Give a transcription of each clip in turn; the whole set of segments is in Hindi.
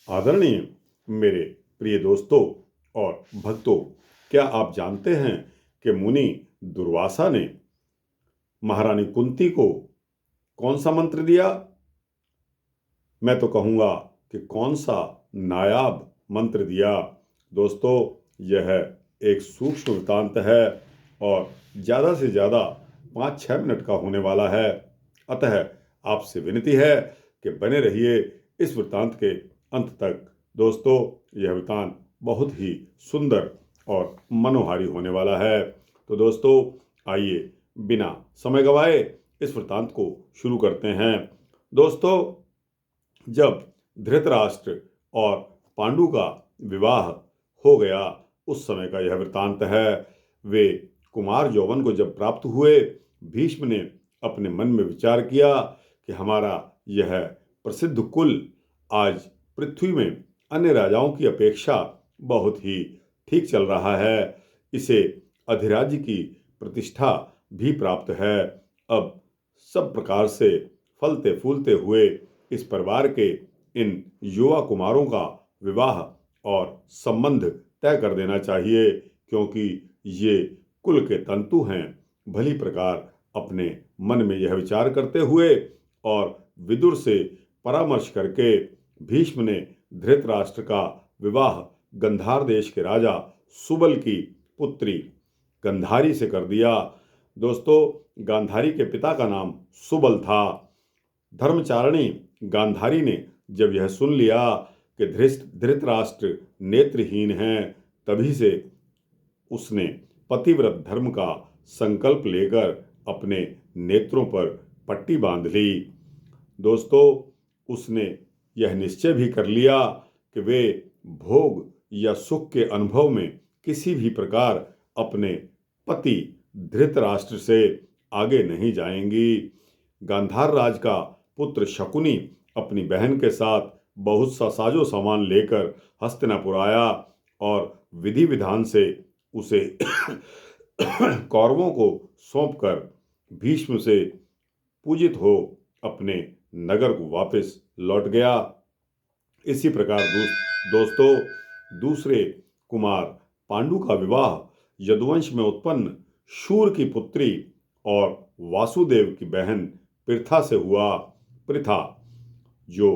आदरणीय मेरे प्रिय दोस्तों और भक्तों, क्या आप जानते हैं कि मुनि दुर्वासा ने महारानी कुंती को कौन सा मंत्र दिया? मैं तो कहूँगा कि कौन सा नायाब मंत्र दिया। दोस्तों, यह एक सूक्ष्म वृत्तांत है और ज़्यादा से ज़्यादा 5-6 मिनट का होने वाला है। अतः आपसे विनती है कि बने रहिए इस वृत्तांत के अंत तक। दोस्तों, यह वृत्तांत बहुत ही सुंदर और मनोहारी होने वाला है। तो दोस्तों, आइए बिना समय गवाए इस वृत्तांत को शुरू करते हैं। दोस्तों, जब धृतराष्ट्र और पांडु का विवाह हो गया, उस समय का यह वृत्तांत है। वे कुमार यौवन को जब प्राप्त हुए, भीष्म ने अपने मन में विचार किया कि हमारा यह प्रसिद्ध कुल आज पृथ्वी में अन्य राजाओं की अपेक्षा बहुत ही ठीक चल रहा है। इसे अधिराज्य की प्रतिष्ठा भी प्राप्त है। अब सब प्रकार से फलते फूलते हुए इस परिवार के इन युवा कुमारों का विवाह और संबंध तय कर देना चाहिए, क्योंकि ये कुल के तंतु हैं। भली प्रकार अपने मन में यह विचार करते हुए और विदुर से परामर्श करके भीष्म ने धृतराष्ट्र का विवाह गंधार देश के राजा सुबल की पुत्री गंधारी से कर दिया। दोस्तों, गांधारी के पिता का नाम सुबल था। धर्मचारिणी गांधारी ने जब यह सुन लिया कि धृतराष्ट्र नेत्रहीन हैं, तभी से उसने पतिव्रत धर्म का संकल्प लेकर अपने नेत्रों पर पट्टी बांध ली। दोस्तों, उसने यह निश्चय भी कर लिया कि वे भोग या सुख के अनुभव में किसी भी प्रकार अपने पति धृतराष्ट्र से आगे नहीं जाएंगी। गांधार राज का पुत्र शकुनी अपनी बहन के साथ बहुत सा साजो सामान लेकर हस्तिनापुर आया और विधि विधान से उसे कौरवों को सौंपकर भीष्म से पूजित हो अपने नगर को वापस लौट गया। इसी प्रकार दोस्तों, दूसरे कुमार पांडु का विवाह यदुवंश में उत्पन्न शूर की पुत्री और वासुदेव की बहन पृथा से हुआ। पृथा जो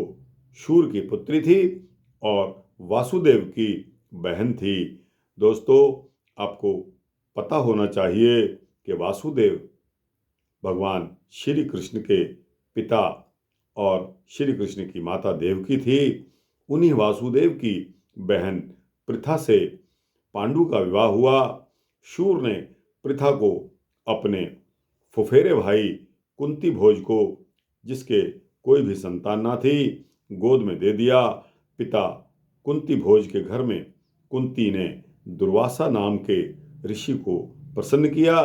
शूर की पुत्री थी और वासुदेव की बहन थी। दोस्तों, आपको पता होना चाहिए कि वासुदेव भगवान श्री कृष्ण के पिता और श्री कृष्ण की माता देवकी थी। उन्हीं वासुदेव की बहन पृथा से पांडु का विवाह हुआ। शूर ने पृथा को अपने फुफेरे भाई कुंती भोज को, जिसके कोई भी संतान ना थी, गोद में दे दिया। पिता कुंती भोज के घर में कुंती ने दुर्वासा नाम के ऋषि को प्रसन्न किया।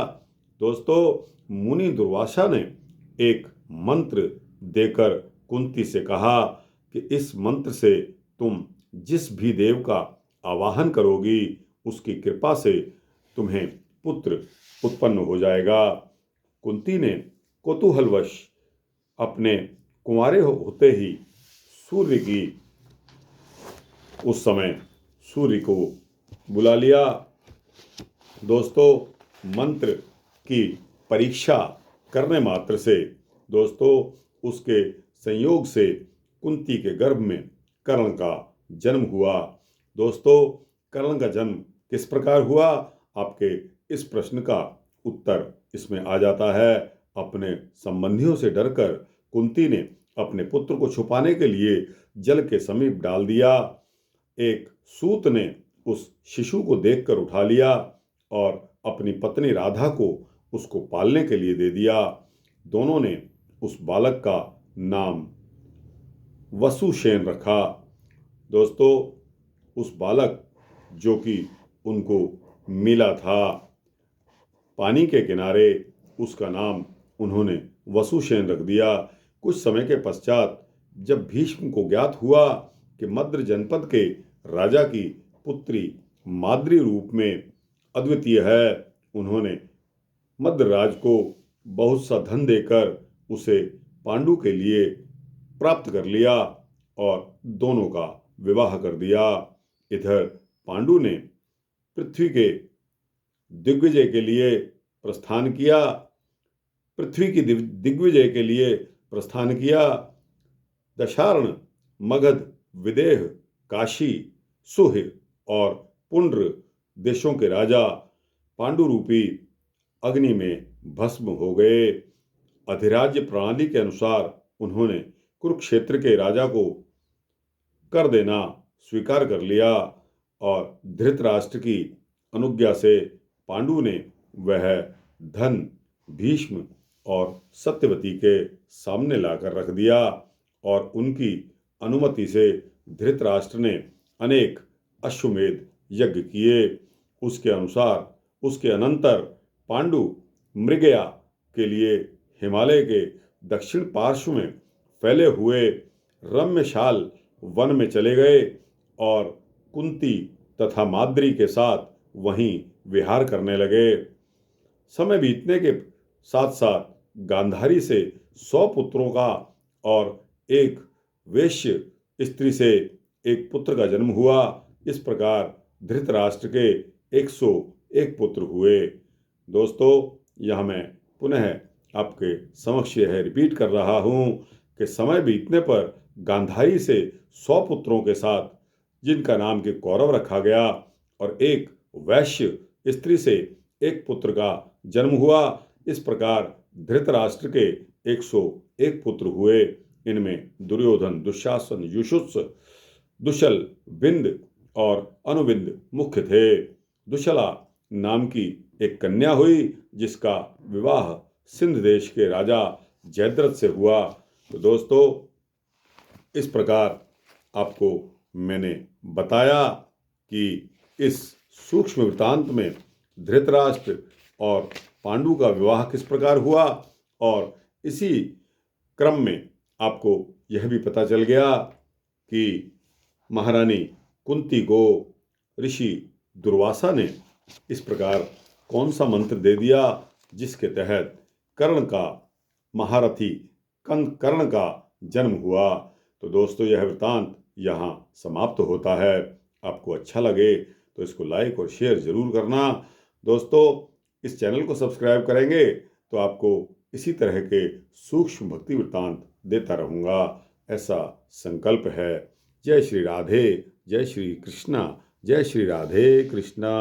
दोस्तों, मुनि दुर्वासा ने एक मंत्र देकर कुंती से कहा कि इस मंत्र से तुम जिस भी देव का आवाहन करोगी, उसकी कृपा से तुम्हें पुत्र उत्पन्न हो जाएगा। कुंती ने कौतूहलवश अपने कुंवारे होते ही सूर्य को बुला लिया। दोस्तों, मंत्र की परीक्षा करने मात्र से दोस्तों उसके संयोग से कुंती के गर्भ में कर्ण का जन्म हुआ। दोस्तों, कर्ण का जन्म किस प्रकार हुआ, आपके इस प्रश्न का उत्तर इसमें आ जाता है। अपने संबंधियों से डरकर कुंती ने अपने पुत्र को छुपाने के लिए जल के समीप डाल दिया। एक सूत ने उस शिशु को देखकर उठा लिया और अपनी पत्नी राधा को उसको पालने के लिए दे दिया। दोनों ने उस बालक का नाम वसुसेन रखा। दोस्तों, उस बालक जो कि उनको मिला था पानी के किनारे, उसका नाम उन्होंने वसुसेन रख दिया। कुछ समय के पश्चात जब भीष्म को ज्ञात हुआ कि मद्र जनपद के राजा की पुत्री माद्री रूप में अद्वितीय है, उन्होंने मद्रराज को बहुत सा धन देकर उसे पांडु के लिए प्राप्त कर लिया और दोनों का विवाह कर दिया। इधर पांडु ने पृथ्वी के दिग्विजय के लिए प्रस्थान किया। पृथ्वी की दिग्विजय के लिए प्रस्थान किया। दशार्ण, मगध, विदेह, काशी, सुह और पुंड्र देशों के राजा पांडु रूपी अग्नि में भस्म हो गए। अधिराज्य प्रणाली के अनुसार उन्होंने कुरुक्षेत्र के राजा को कर देना स्वीकार कर लिया और धृतराष्ट्र की अनुज्ञा से पांडु ने वह धन भीष्म और सत्यवती के सामने लाकर रख दिया और उनकी अनुमति से धृतराष्ट्र ने अनेक अश्वमेध यज्ञ किए। उसके अनंतर पांडु मृगया के लिए हिमालय के दक्षिण पार्श्व में फैले हुए रम्यशाल वन में चले गए और कुंती तथा माद्री के साथ वहीं विहार करने लगे। समय बीतने के साथ साथ गांधारी से 100 पुत्रों का और एक वेश्य स्त्री से एक पुत्र का जन्म हुआ। इस प्रकार धृतराष्ट्र के 101 पुत्र हुए। दोस्तों, यह मैं पुनः आपके समक्ष यह रिपीट कर रहा हूँ कि समय बीतने पर गांधारी से 100 पुत्रों के साथ जिनका नाम के कौरव रखा गया और एक वैश्य स्त्री से एक पुत्र का जन्म हुआ। इस प्रकार धृतराष्ट्र के 101 पुत्र हुए। इनमें दुर्योधन, दुशासन, युयुत्सु, दुशल, बिंद और अनुबिंद मुख्य थे। दुशला नाम की एक कन्या हुई जिसका विवाह सिंध देश के राजा जयद्रथ से हुआ। तो दोस्तों, इस प्रकार आपको मैंने बताया कि इस सूक्ष्म वृत्तांत में धृतराष्ट्र और पांडु का विवाह किस प्रकार हुआ और इसी क्रम में आपको यह भी पता चल गया कि महारानी कुंती को ऋषि दुर्वासा ने इस प्रकार कौन सा मंत्र दे दिया जिसके तहत कर्ण का महारथी कर्ण का जन्म हुआ। तो दोस्तों, यह वृत्तांत यहाँ समाप्त होता है। आपको अच्छा लगे तो इसको लाइक और शेयर जरूर करना। दोस्तों, इस चैनल को सब्सक्राइब करेंगे तो आपको इसी तरह के सूक्ष्म भक्ति वृत्तांत देता रहूँगा, ऐसा संकल्प है। जय श्री राधे, जय श्री कृष्णा, जय श्री राधे कृष्णा।